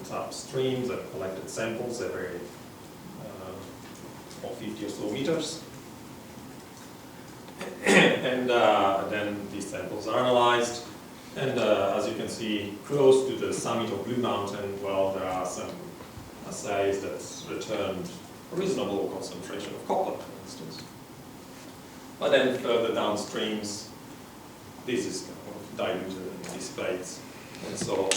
went upstream and collected samples every 50 or so meters. And then these samples are analyzed. And as you can see, close to the summit of Blue Mountain, well, there are some assays that returned a reasonable concentration of copper, for instance. But then further downstreams, this is kind of diluted and dissipates. And so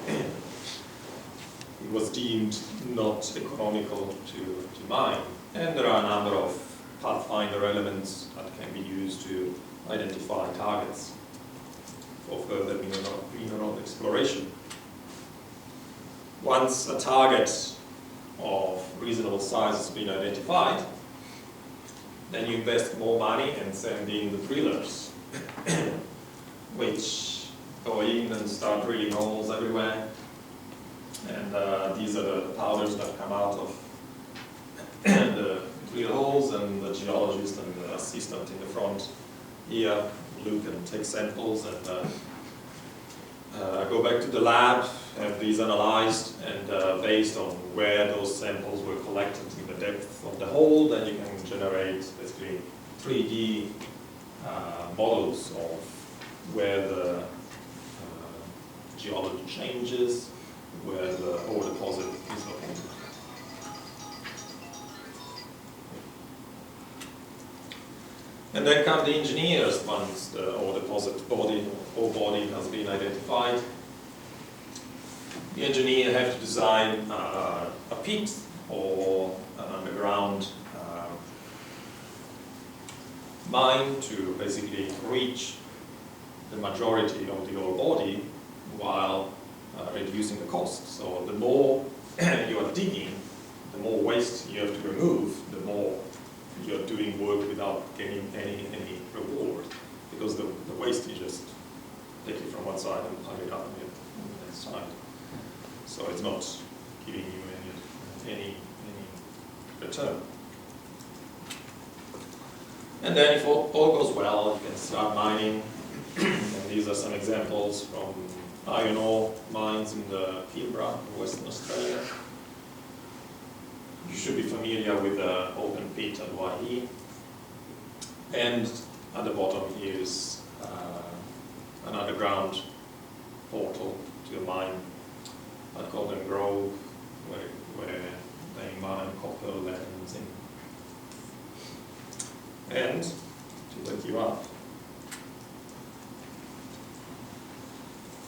it was deemed not economical to mine. And there are a number of pathfinder elements that can be used to identify targets for further mineral exploration. Once a target of reasonable size has been identified, then you invest more money and send in the drillers, which go in and start drilling holes everywhere. And these are the powders that come out of the drill holes, and the geologist and the assistant in the front here look and take samples and go back to the lab, have these analyzed, and based on where those samples were collected in the depth of the hole, then you can generate basically 3D models of where the geology changes, where the ore deposit is located. And then come the engineers once the ore deposit body, ore body has been identified. The engineer has to design a pit or an underground mine to basically reach the majority of the ore body while reducing the cost. So the more you are digging, the more waste you have to remove, the more you're doing work without getting any reward, because the waste you just take it from one side and pile it up on the next side. So it's not giving you any return. And then if all goes well, you can start mining. And these are some examples from iron ore mines in the Pilbara, in Western Australia. You should be familiar with the open pit at Waihi. And at the bottom here is an underground portal to a mine at Golden Grove, where they mine copper, lead, and zinc. And to wake you up,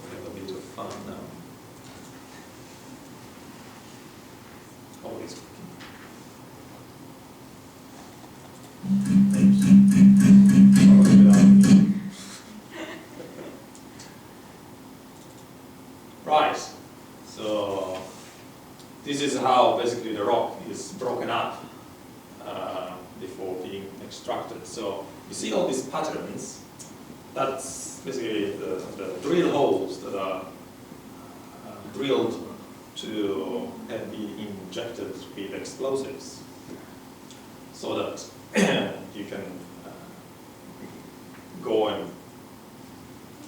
we have a bit of fun now. Always cooking. Right, so this is how basically the rock is broken up before being extracted. So you see all these patterns, that's basically the drill holes that are drilled to be injected with explosives, so that you can go and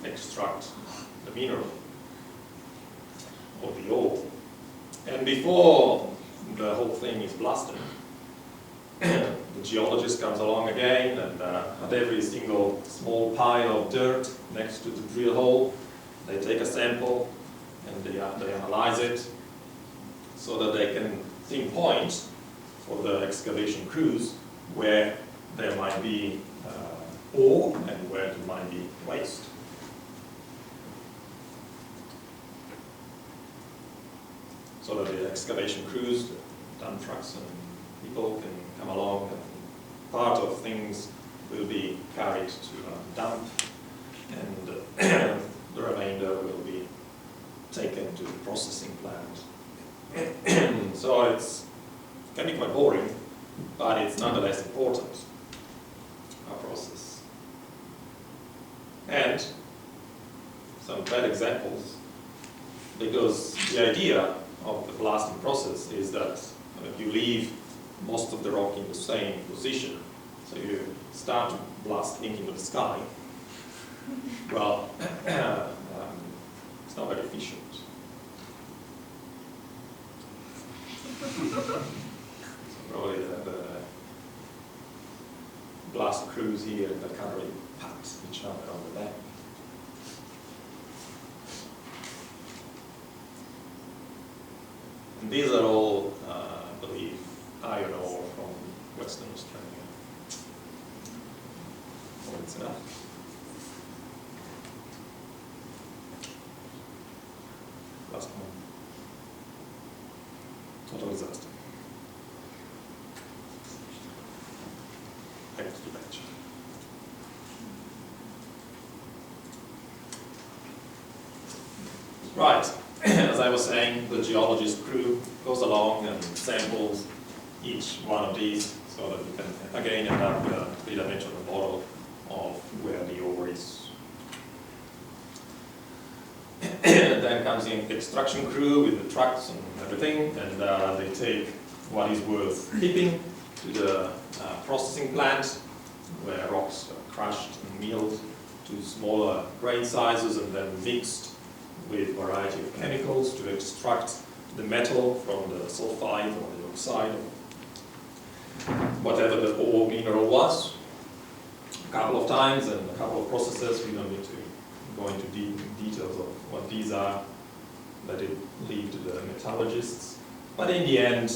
extract the mineral or the ore. And before the whole thing is blasted, the geologist comes along again, and at every single small pile of dirt next to the drill hole, they take a sample and they analyze it so that they can pinpoint for the excavation crews where there might be ore and where there might be waste. So that the excavation crews, the dump trucks and people can come along, and part of things will be carried to a dump, and the remainder will be taken to the processing plant. So it can be quite boring, but it's nonetheless important, our process. And some bad examples, because the idea of the blasting process is that you leave most of the rock in the same position. So you start to blast into the sky. Well, it's not very efficient. Probably the blast crews here that can't really pat each other on the back. And these are all, I believe, iron ore from Western Australia. Oh, it's enough. Last one. Total disaster. Thanks to bench. Right, as I was saying, the geologist crew goes along and samples each one of these so that you can again end up with a three-dimensional model of where the ore is. Then comes the extraction crew with the trucks and everything, and they take what is worth keeping to the processing plant, where rocks are crushed and milled to smaller grain sizes and then mixed with a variety of chemicals to extract the metal from the sulfide or the oxide, whatever the ore mineral was. A couple of times and a couple of processes. We don't need to go into details of what these are, let it leave to the metallurgists. But in the end,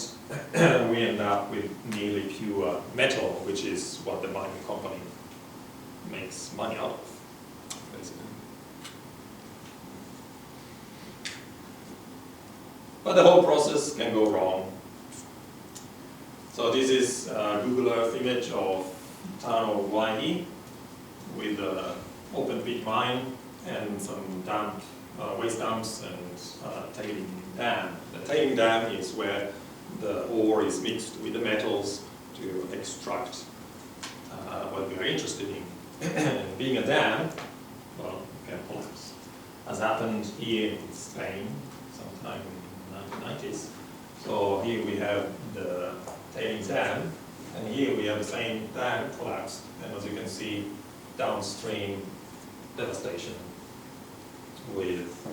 we end up with nearly pure metal, which is what the mining company makes money out of, basically. But the whole process can go wrong. So this is a Google Earth image of the town of Waihi with an open pit mine and some waste dumps and tailing dam. The tailing dam is where the ore is mixed with the metals to extract what we are interested in. Being a dam, well, it can collapse. As happened here in Spain sometime in the 1990s. So here we have the tailings dam, and here we have the same dam collapsed. And as you can see, downstream devastation with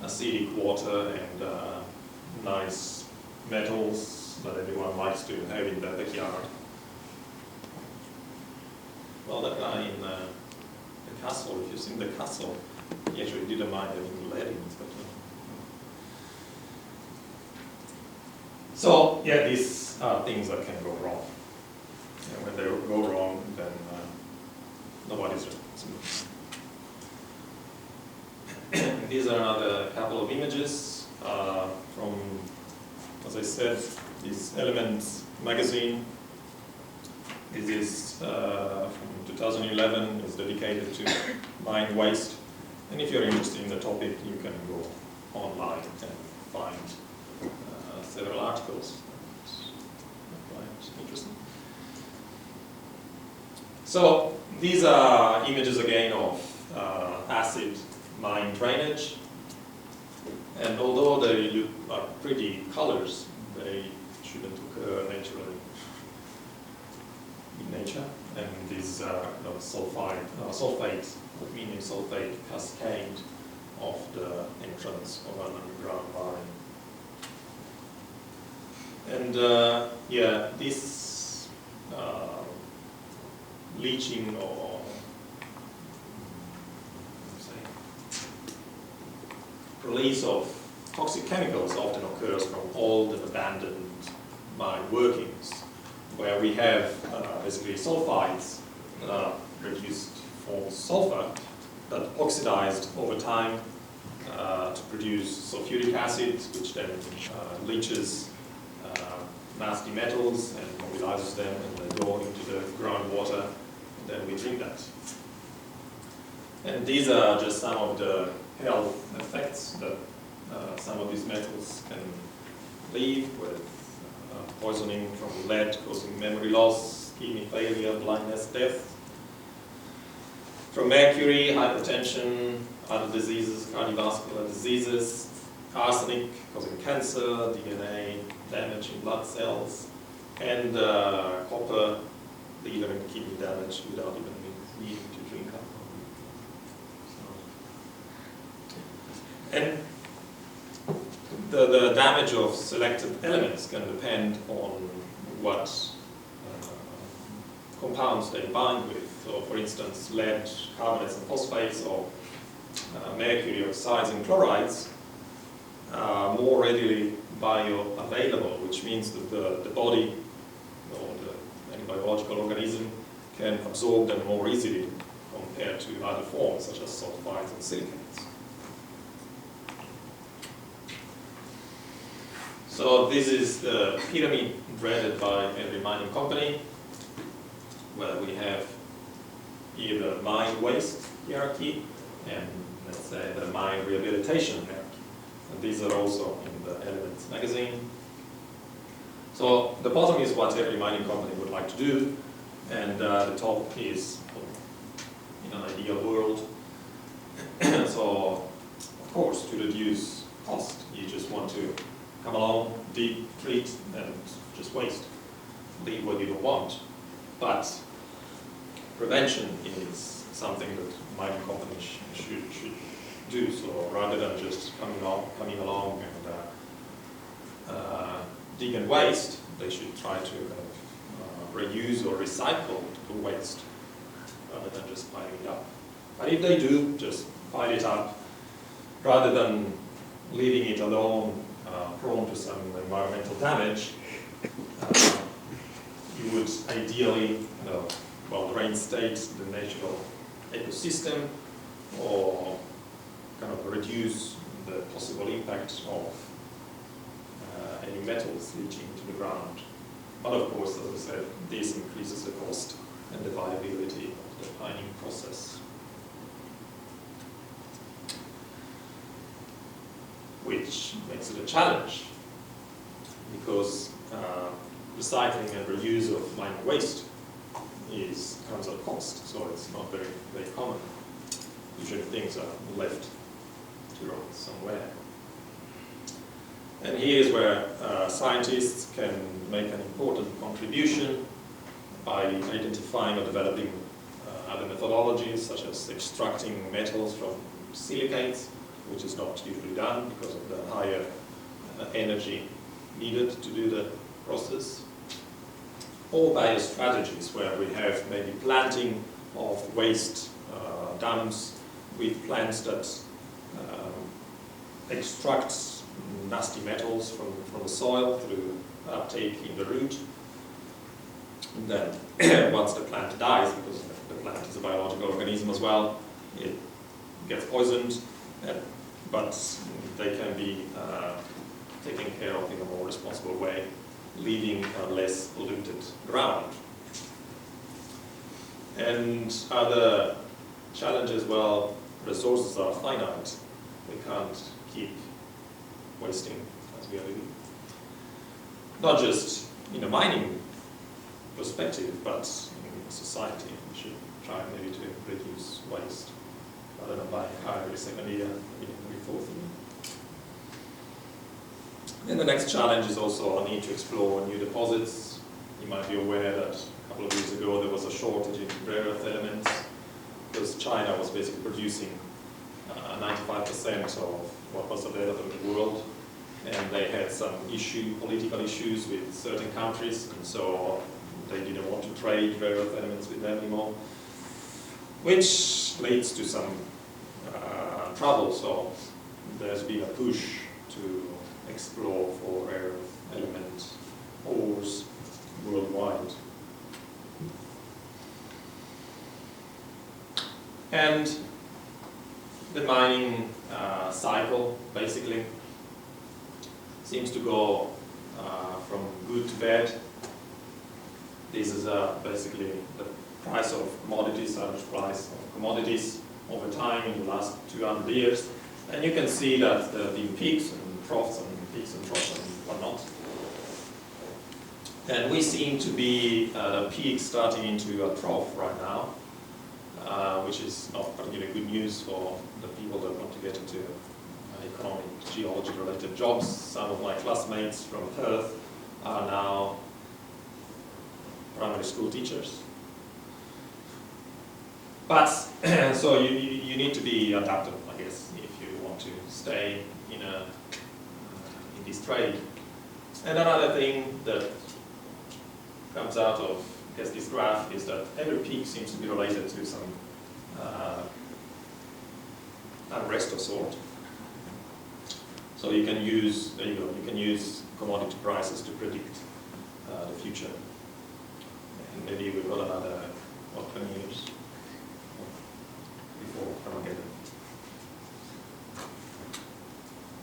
acidic water and nice metals that everyone likes to have in their backyard. Well, that guy in the castle, if you've seen the castle, he actually didn't mind having lead in it. But, so, yeah, these are things that can go wrong. And when they go wrong, then nobody's responsible. These are another couple of images from, as I said, this Elements magazine. This is from 2011. It's dedicated to mine waste. And if you're interested in the topic, you can go online and find several articles. It's quite interesting. So these are images again of acid mine drainage, and although they look like pretty colors, they shouldn't occur naturally in nature. And these are sulfate, aluminium sulfate cascade off the entrance of an underground mine. And yeah, this leaching or release of toxic chemicals often occurs from old and abandoned mine workings, where we have basically sulfides that are reduced for sulfur, but oxidized over time to produce sulfuric acid, which then leaches nasty metals and mobilizes them, and they go into the groundwater, and then we drink that. And these are just some of the health effects that some of these metals can leave, with poisoning from lead causing memory loss, kidney failure, blindness, death. From mercury, hypertension, other diseases, cardiovascular diseases, arsenic causing cancer, DNA damage in blood cells, and copper, liver and kidney damage without even needing to drink alcohol. And the damage of selected elements can depend on what compounds they bind with. So, for instance, lead, carbonates and phosphates, or mercury oxides and chlorides are more readily bioavailable, which means that the body or any biological organism can absorb them more easily compared to other forms such as sulfides and silicates. So this is the pyramid dreaded by every mining company, where we have here the mine waste hierarchy and, let's say, the mine rehabilitation hierarchy. And these are also in the Elements magazine. So the bottom is what every mining company would like to do, and the top is, in an ideal world. So, of course, to reduce cost, you just want to come along, dig, treat, and just waste. Leave what you don't want. But prevention is something that mining companies should do. So rather than just coming along and dig and waste, they should try to reuse or recycle the waste rather than just piling it up. But if they do, just pile it up rather than leaving it alone, prone to some environmental damage. You would ideally, reinstate the natural ecosystem, or kind of reduce the possible impact of any metals leaching into the ground. But of course, as I said, this increases the cost and the viability of the mining process, which makes it a challenge, because recycling and reuse of mining waste comes at a cost, so it's not very, very common. Usually things are left to rot somewhere. And here is where scientists can make an important contribution by identifying or developing other methodologies, such as extracting metals from silicates, which is not usually done because of the higher energy needed to do the process. Or biostrategies, where we have maybe planting of waste dumps with plants that extract nasty metals from the soil through uptake in the root. And then once the plant dies, because the plant is a biological organism as well, it gets poisoned, but they can be taken care of in a more responsible way, leaving a less polluted ground. And other challenges, well, resources are finite. We can't keep wasting as we are doing. Not just in a mining perspective, but in society. We should try maybe to reduce waste rather than buying a car every second year, every fourth year. And the next challenge is also a need to explore new deposits. You might be aware that a couple of years ago there was a shortage in rare earth elements, because China was basically producing 95% of what was available in the world, and they had some political issues with certain countries, and so they didn't want to trade rare earth elements with them anymore, which leads to some trouble. So there's been a push to explore for rare earth element ores worldwide. And the mining cycle basically seems to go from good to bad. This is basically the price of commodities, average price of commodities over time in the last 200 years. And you can see that there have been peaks and troughs and peaks and troughs and whatnot. And we seem to be at a peak starting into a trough right now, which is not particularly good news for the people that want to get into economic, geology-related jobs. Some of my classmates from Perth are now primary school teachers. But, so you need to be adaptable, I guess, if you want to stay in a this trade. And another thing that comes out of, I guess, this graph is that every peak seems to be related to some unrest of sort. So you can use, there you go, you can use commodity prices to predict the future. And maybe we've got another, what, 20 years before Armageddon.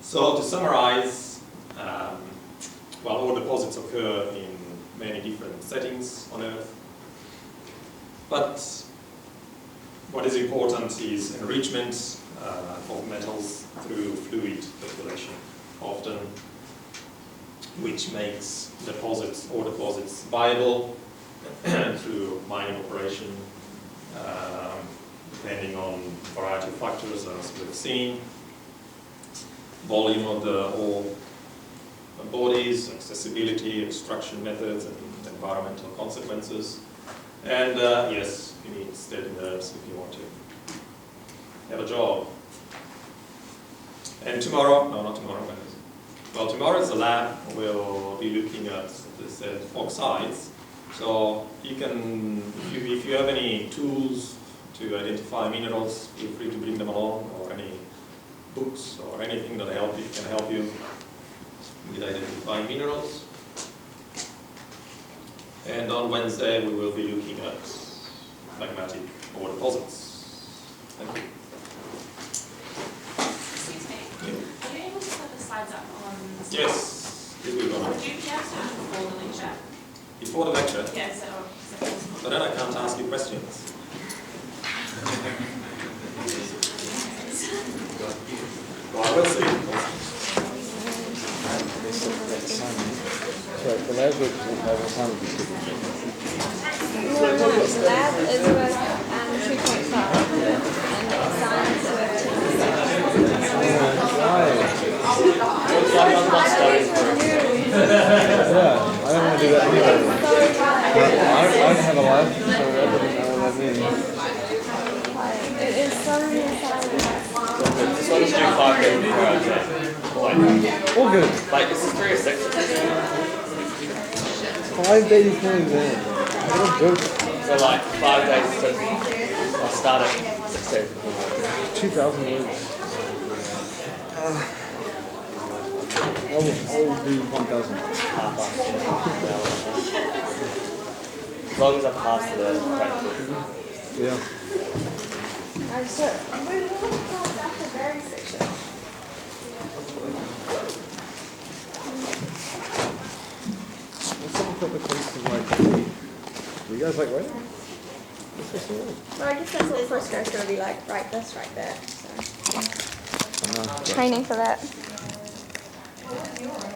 So to summarize, well, all deposits occur in many different settings on Earth, but what is important is enrichment of metals through fluid circulation, often, which makes deposits viable through mining operation, depending on a variety of factors, as we've seen. Volume of the ore bodies, accessibility, extraction methods, and environmental consequences. And yes, you need steady nerves if you want to have a job. And tomorrow, no, not tomorrow, well, tomorrow is the lab. We'll be looking at the oxides. So you can, if you have any tools to identify minerals, feel free to bring them along, or any books or anything that can help you with identifying minerals. And on Wednesday we will be looking at magmatic ore deposits. Thank you. Excuse me. Are you able to put the slides up on the screen? Yes, this will go on. Would you be able to do it before the lecture? Before the lecture? Yeah, is that possible? But then I can't ask you questions. Well, I will see. Sorry, the lab work over time would be super. No, the lab is with 2.5 and science with Yeah, I don't want to do that anyway. I don't have a life, so that doesn't know what that means. It is so many science. Just let us do 5 days before our exam. All good. Like, this is 3 or 6. 5 days before exam. What a joke. So, like, 5 days since I'll start at 6 days before. 2,000 words. I will do 1,000. Half as long as I pass the practical. Yeah. We're looking at the very section. What's up with the case of like, you guys like writing? What's this here? Well, I guess that's what first guy's going to be like, right this, right there. So. Training for that.